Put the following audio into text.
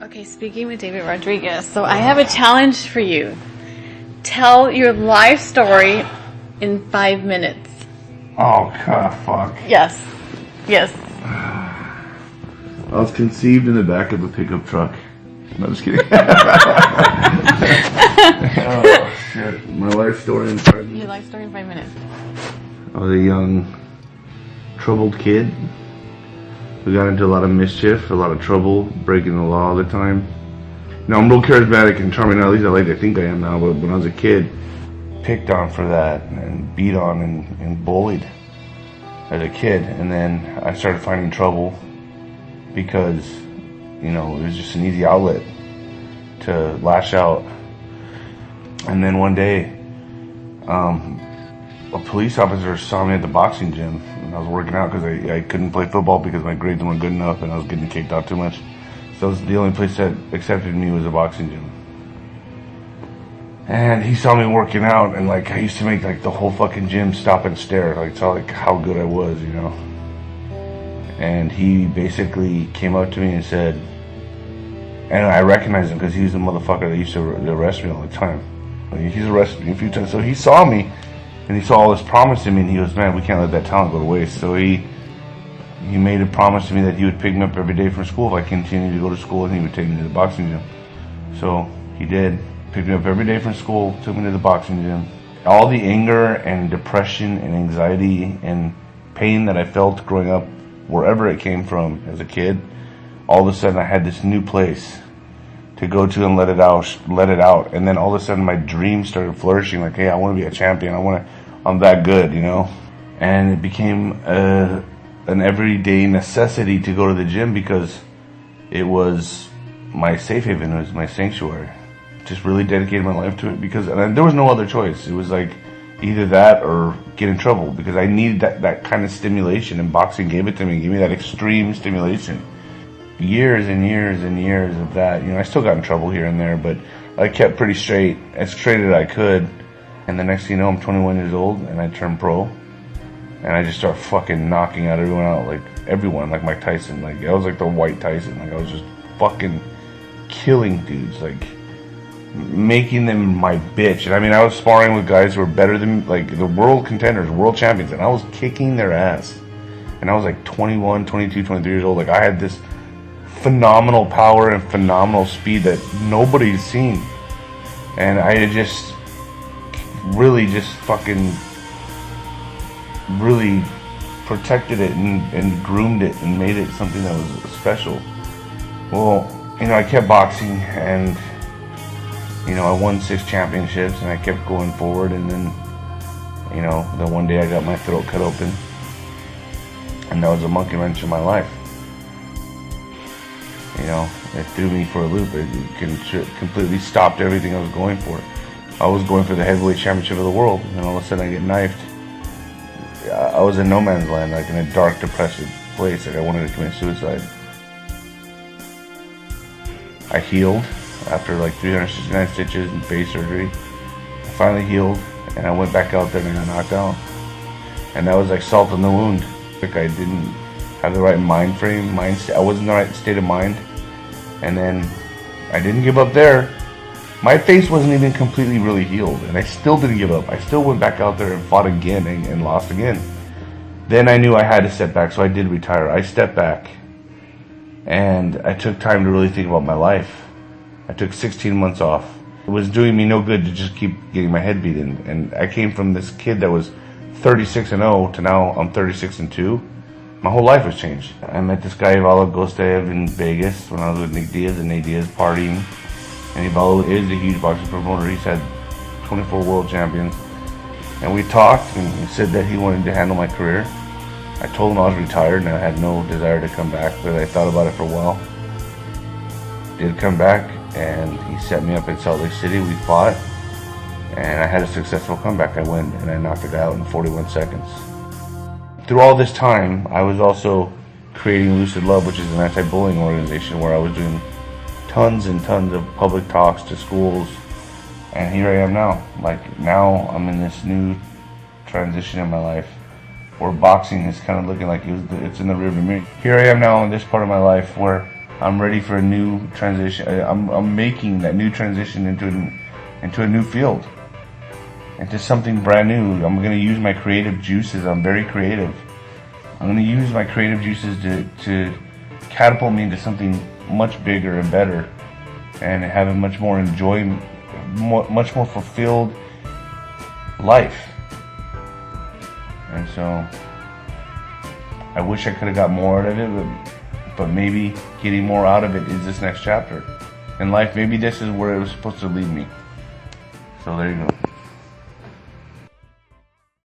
Okay, speaking with David Rodriguez, so I have a challenge for you. Tell your life story in 5 minutes. Oh, God, fuck. Yes. Yes. I was conceived in the back of a pickup truck. No, just kidding. Oh, shit. My life story in 5 minutes. Your life story in 5 minutes. I was a young, troubled kid who got into a lot of mischief, a lot of trouble, breaking the law all the time. Now, I'm real charismatic and charming now, at least I like to think I am now, but when I was a kid, picked on for that and beat on and bullied as a kid. And then I started finding trouble because, you know, it was just an easy outlet to lash out. And then one day, a police officer saw me at the boxing gym, and I was working out because I couldn't play football because my grades weren't good enough and I was getting kicked out too much. So the only place that accepted me was a boxing gym. And he saw me working out, and like I used to make like the whole fucking gym stop and stare, like saw like how good I was, you know. And he basically came up to me and said, and I recognized him because he was the motherfucker that used to arrest me all the time. He's arrested me a few times. So he saw me, and he saw all this promise in me, and he goes, man, we can't let that talent go to waste. So he made a promise to me that he would pick me up every day from school if I continued to go to school, and he would take me to the boxing gym. So he did. Picked me up every day from school, took me to the boxing gym. All the anger and depression and anxiety and pain that I felt growing up, wherever it came from as a kid, all of a sudden I had this new place to go to and let it out. And then all of a sudden my dreams started flourishing, like, hey, I want to be a champion. I'm that good, you know? And it became an everyday necessity to go to the gym because it was my safe haven, it was my sanctuary. Just really dedicated my life to it because there was no other choice. It was like either that or get in trouble because I needed that kind of stimulation, and boxing gave it to me, gave me that extreme stimulation. Years and years and years of that. You know, I still got in trouble here and there, but I kept pretty straight, as straight as I could. And the next thing you know, I'm 21 years old and I turned pro, and I just start fucking knocking out everyone out, like everyone, like Mike Tyson. Like I was like the White Tyson. Like I was just fucking killing dudes, like making them my bitch. And I mean, I was sparring with guys who were better than, like, the world contenders, world champions, and I was kicking their ass. And I was like 21, 22, 23 years old. Like I had this phenomenal power and phenomenal speed that nobody's seen. And I had just really just fucking really protected it and groomed it and made it something that was special. Well, you know, I kept boxing, and you know, I won 6 championships, and I kept going forward. And then, you know, then one day I got my throat cut open, and that was a monkey wrench in my life. You know, it threw me for a loop. It completely stopped everything I was going for. I was going for the heavyweight championship of the world, and all of a sudden I get knifed. I was in no man's land, like in a dark, depressive place. Like I wanted to commit suicide. I healed after like 369 stitches and face surgery. I finally healed, and I went back out there and got knocked out. And that was like salt in the wound. Like I didn't have the right mindset. I wasn't in the right state of mind. And then I didn't give up there. My face wasn't even completely really healed, and I still didn't give up. I still went back out there and fought again and lost again. Then I knew I had to step back, so I did retire. I stepped back, and I took time to really think about my life. I took 16 months off. It was doing me no good to just keep getting my head beat in. And I came from this kid that was 36-0 to now I'm 36-2. My whole life has changed. I met this guy, Ivalo Gostev, in Vegas when I was with Nick Diaz and Nate Diaz partying. And Ivalo is a huge boxing promoter. He's had 24 world champions. And we talked, and he said that he wanted to handle my career. I told him I was retired and I had no desire to come back, but I thought about it for a while. Did come back, and he set me up in Salt Lake City. We fought, and I had a successful comeback. I went and I knocked the guy out in 41 seconds. Through all this time, I was also creating Lucid Love, which is an anti-bullying organization where I was doing tons and tons of public talks to schools. And here I am now. Like now I'm in this new transition in my life where boxing is kind of looking like it's in the rearview mirror. Here I am now in this part of my life where I'm ready for a new transition. I'm making that new transition into a new field, into something brand new. I'm going to use my creative juices. I'm very creative. I'm going to use my creative juices to catapult me into something much bigger and better, and have a much more much more fulfilled life. And so I wish I could have got more out of it, but maybe getting more out of it is this next chapter in life. Maybe this is where it was supposed to lead me. So there you go.